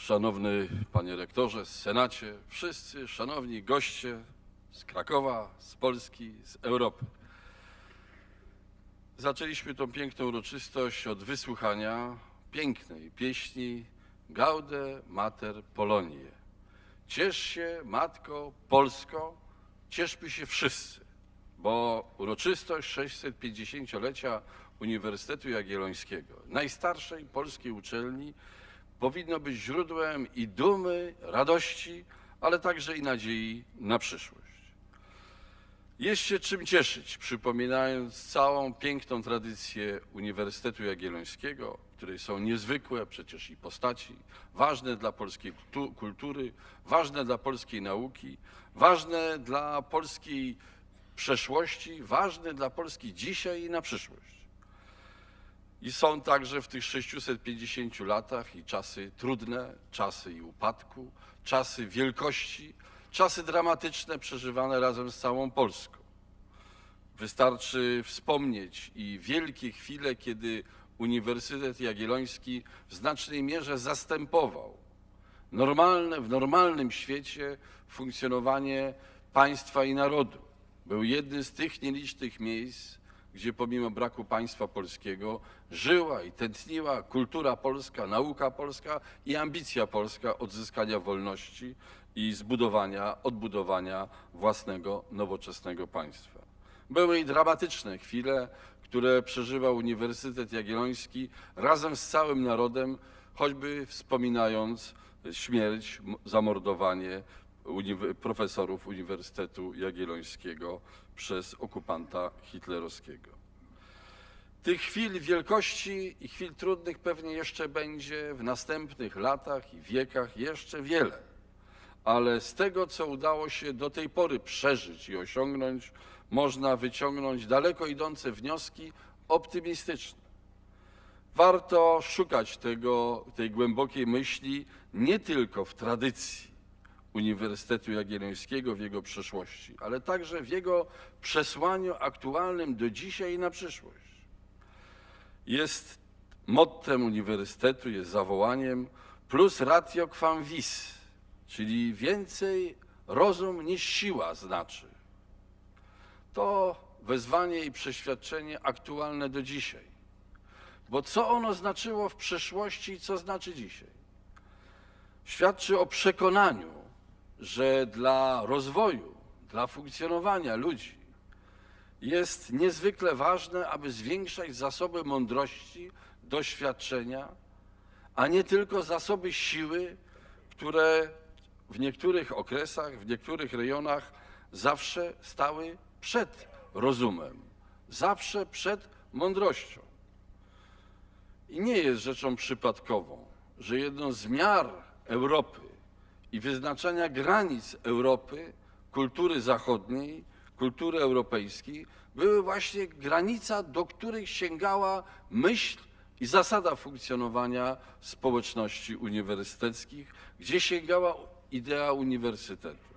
Szanowny Panie Rektorze, Senacie, wszyscy szanowni goście z Krakowa, z Polski, z Europy. Zaczęliśmy tą piękną uroczystość od wysłuchania pięknej pieśni Gaude Mater Poloniae. Ciesz się, Matko Polsko, cieszmy się wszyscy, bo uroczystość 650-lecia Uniwersytetu Jagiellońskiego, najstarszej polskiej uczelni, powinno być źródłem i dumy, radości, ale także i nadziei na przyszłość. Jest się czym cieszyć, przypominając całą piękną tradycję Uniwersytetu Jagiellońskiego, w której są niezwykłe przecież i postaci, ważne dla polskiej kultury, ważne dla polskiej nauki, ważne dla polskiej przeszłości, ważne dla Polski dzisiaj i na przyszłość. I są także w tych 650 latach i czasy trudne, czasy i upadku, czasy wielkości, czasy dramatyczne przeżywane razem z całą Polską. Wystarczy wspomnieć i wielkie chwile, kiedy Uniwersytet Jagielloński w znacznej mierze zastępował w normalnym świecie funkcjonowanie państwa i narodu. Był jednym z tych nielicznych miejsc, gdzie pomimo braku państwa polskiego żyła i tętniła kultura polska, nauka polska i ambicja polska odzyskania wolności i odbudowania własnego, nowoczesnego państwa. Były i dramatyczne chwile, które przeżywał Uniwersytet Jagielloński razem z całym narodem, choćby wspominając śmierć, zamordowanie profesorów Uniwersytetu Jagiellońskiego przez okupanta hitlerowskiego. Tych chwil wielkości i chwil trudnych pewnie jeszcze będzie w następnych latach i wiekach jeszcze wiele, ale z tego, co udało się do tej pory przeżyć i osiągnąć, można wyciągnąć daleko idące wnioski optymistyczne. Warto szukać tej głębokiej myśli nie tylko w tradycji Uniwersytetu Jagiellońskiego, w jego przeszłości, ale także w jego przesłaniu aktualnym do dzisiaj i na przyszłość. Jest mottem uniwersytetu, jest zawołaniem plus ratio quam vis, czyli więcej rozum niż siła znaczy. To wezwanie i przeświadczenie aktualne do dzisiaj. Bo co ono znaczyło w przeszłości i co znaczy dzisiaj? Świadczy o przekonaniu, że dla rozwoju, dla funkcjonowania ludzi jest niezwykle ważne, aby zwiększać zasoby mądrości, doświadczenia, a nie tylko zasoby siły, które w niektórych okresach, w niektórych rejonach zawsze stały przed rozumem, zawsze przed mądrością. I nie jest rzeczą przypadkową, że jedną z miar Europy i wyznaczania granic Europy, kultury zachodniej, kultury europejskiej, były właśnie granica, do których sięgała myśl i zasada funkcjonowania społeczności uniwersyteckich, gdzie sięgała idea uniwersytetu.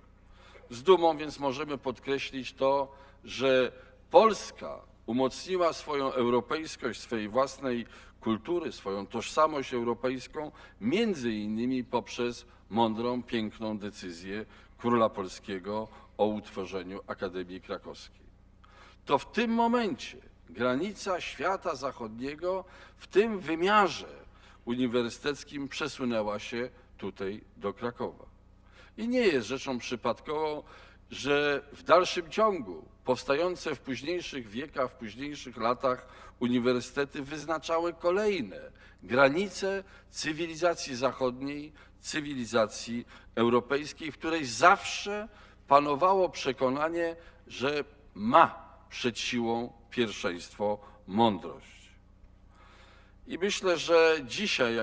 Z dumą więc możemy podkreślić to, że Polska umocniła swoją europejskość, swojej własnej kultury, swoją tożsamość europejską, między innymi poprzez mądrą, piękną decyzję króla polskiego o utworzeniu Akademii Krakowskiej. To w tym momencie granica świata zachodniego w tym wymiarze uniwersyteckim przesunęła się tutaj do Krakowa. I nie jest rzeczą przypadkową, że w dalszym ciągu powstające w późniejszych wiekach, w późniejszych latach uniwersytety wyznaczały kolejne granice cywilizacji zachodniej, cywilizacji europejskiej, w której zawsze panowało przekonanie, że ma przed siłą pierwszeństwo mądrość. I myślę, że dzisiaj,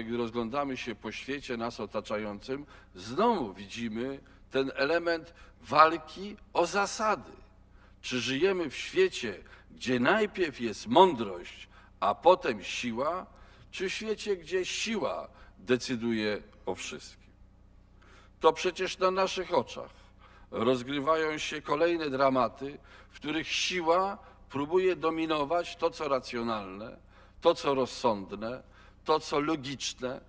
gdy rozglądamy się po świecie nas otaczającym, znowu widzimy ten element walki o zasady. Czy żyjemy w świecie, gdzie najpierw jest mądrość, a potem siła, czy w świecie, gdzie siła decyduje o wszystkim? To przecież na naszych oczach rozgrywają się kolejne dramaty, w których siła próbuje dominować to, co racjonalne, to, co rozsądne, to, co logiczne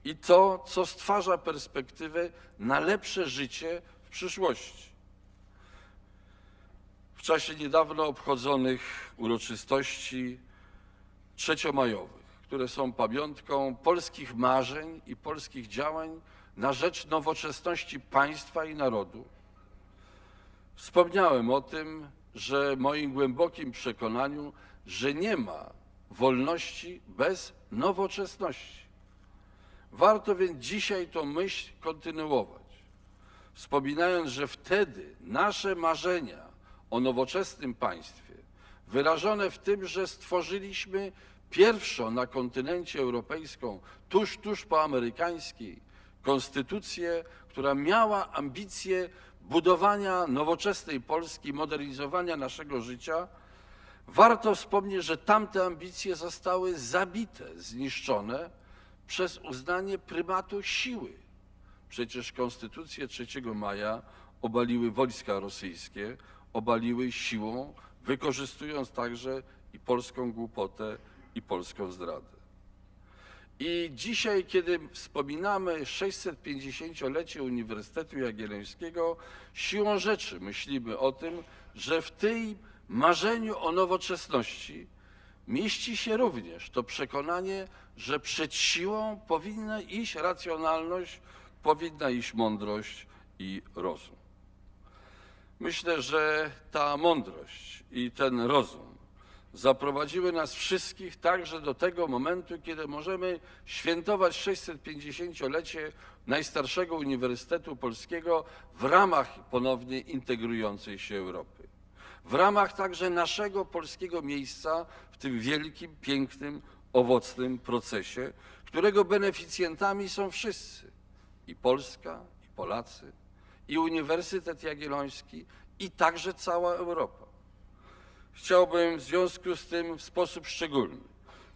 i to, co stwarza perspektywę na lepsze życie w przyszłości. W czasie niedawno obchodzonych uroczystości trzeciomajowych, które są pamiątką polskich marzeń i polskich działań na rzecz nowoczesności państwa i narodu, wspomniałem o tym, że moim głębokim przekonaniu, że nie ma wolności bez nowoczesności. Warto więc dzisiaj tą myśl kontynuować, wspominając, że wtedy nasze marzenia o nowoczesnym państwie, wyrażone w tym, że stworzyliśmy pierwszą na kontynencie europejską, tuż po amerykańskiej, konstytucję, która miała ambicje budowania nowoczesnej Polski, modernizowania naszego życia, warto wspomnieć, że tamte ambicje zostały zabite, zniszczone przez uznanie prymatu siły. Przecież konstytucję 3 maja obaliły wojska rosyjskie, obaliły siłą, wykorzystując także i polską głupotę, i polską zdradę. I dzisiaj, kiedy wspominamy 650-lecie Uniwersytetu Jagiellońskiego, siłą rzeczy myślimy o tym, że w tym marzeniu o nowoczesności mieści się również to przekonanie, że przed siłą powinna iść racjonalność, powinna iść mądrość i rozum. Myślę, że ta mądrość i ten rozum zaprowadziły nas wszystkich także do tego momentu, kiedy możemy świętować 650-lecie najstarszego Uniwersytetu Polskiego w ramach ponownie integrującej się Europy. W ramach także naszego polskiego miejsca w tym wielkim, pięknym, owocnym procesie, którego beneficjentami są wszyscy. I Polska, i Polacy, i Uniwersytet Jagielloński, i także cała Europa. Chciałbym w związku z tym w sposób szczególny,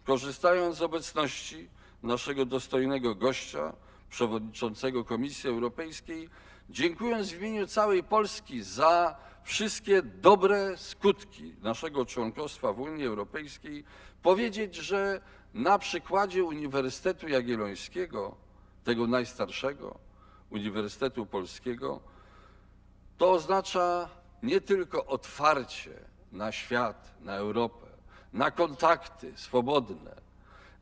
korzystając z obecności naszego dostojnego gościa, przewodniczącego Komisji Europejskiej, dziękując w imieniu całej Polski za wszystkie dobre skutki naszego członkostwa w Unii Europejskiej, powiedzieć, że na przykładzie Uniwersytetu Jagiellońskiego, tego najstarszego Uniwersytetu Polskiego, to oznacza nie tylko otwarcie na świat, na Europę, na kontakty swobodne,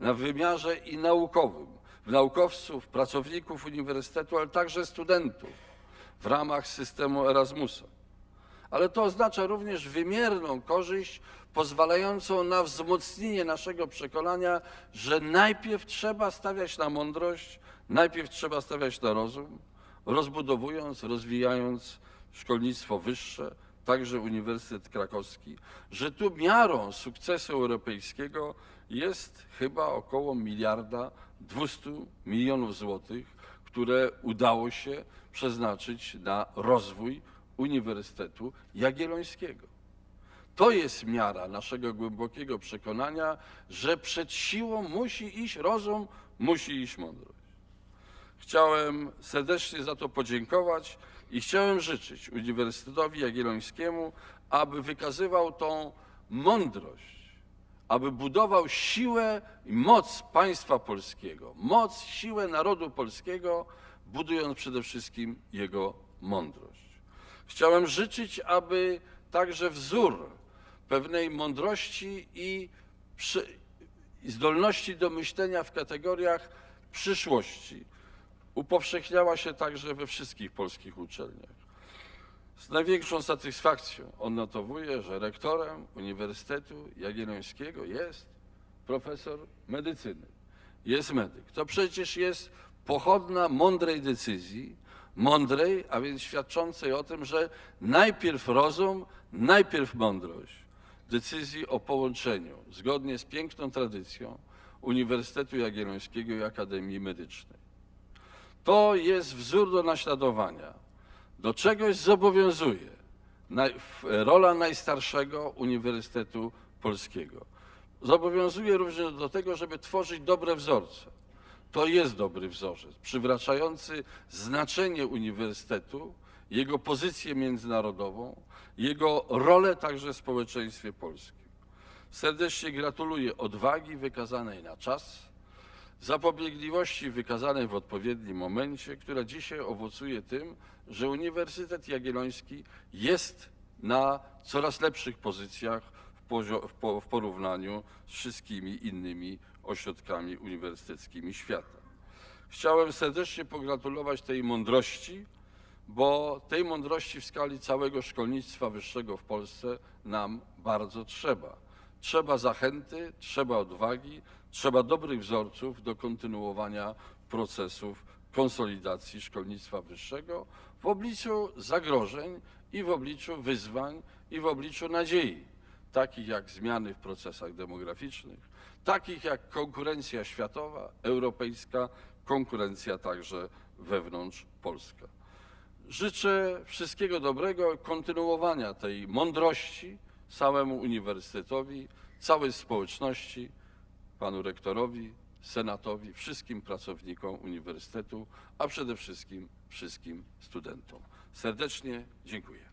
na wymiarze i naukowym, naukowców, pracowników uniwersytetu, ale także studentów w ramach systemu Erasmusa. Ale to oznacza również wymierną korzyść pozwalającą na wzmocnienie naszego przekonania, że najpierw trzeba stawiać na mądrość, najpierw trzeba stawiać na rozum, rozbudowując, rozwijając szkolnictwo wyższe, także Uniwersytet Krakowski, że tu miarą sukcesu europejskiego jest chyba około 1,2 mld złotych, które udało się przeznaczyć na rozwój Uniwersytetu Jagiellońskiego. To jest miara naszego głębokiego przekonania, że przed siłą musi iść rozum, musi iść mądrość. Chciałem serdecznie za to podziękować i chciałem życzyć Uniwersytetowi Jagiellońskiemu, aby wykazywał tą mądrość, aby budował siłę i moc państwa polskiego, moc, siłę narodu polskiego, budując przede wszystkim jego mądrość. Chciałem życzyć, aby także wzór pewnej mądrości i zdolności do myślenia w kategoriach przyszłości upowszechniała się także we wszystkich polskich uczelniach. Z największą satysfakcją odnotowuję, że rektorem Uniwersytetu Jagiellońskiego jest profesor medycyny, jest medyk. To przecież jest pochodna mądrej decyzji, mądrej, a więc świadczącej o tym, że najpierw rozum, najpierw mądrość decyzji o połączeniu, zgodnie z piękną tradycją Uniwersytetu Jagiellońskiego i Akademii Medycznej. To jest wzór do naśladowania, do czegoś zobowiązuje rola najstarszego Uniwersytetu Polskiego. Zobowiązuje również do tego, żeby tworzyć dobre wzorce. To jest dobry wzorzec, przywracający znaczenie uniwersytetu, jego pozycję międzynarodową, jego rolę także w społeczeństwie polskim. Serdecznie gratuluję odwagi wykazanej na czas, zapobiegliwości wykazanej w odpowiednim momencie, która dzisiaj owocuje tym, że Uniwersytet Jagielloński jest na coraz lepszych pozycjach w porównaniu z wszystkimi innymi ośrodkami uniwersyteckimi świata. Chciałem serdecznie pogratulować tej mądrości, bo tej mądrości w skali całego szkolnictwa wyższego w Polsce nam bardzo trzeba. Trzeba zachęty, trzeba odwagi, trzeba dobrych wzorców do kontynuowania procesów konsolidacji szkolnictwa wyższego w obliczu zagrożeń i w obliczu wyzwań i w obliczu nadziei, takich jak zmiany w procesach demograficznych, takich jak konkurencja światowa, europejska, konkurencja także wewnątrz Polska. Życzę wszystkiego dobrego, kontynuowania tej mądrości całemu uniwersytetowi, całej społeczności, panu rektorowi, senatowi, wszystkim pracownikom uniwersytetu, a przede wszystkim wszystkim studentom. Serdecznie dziękuję.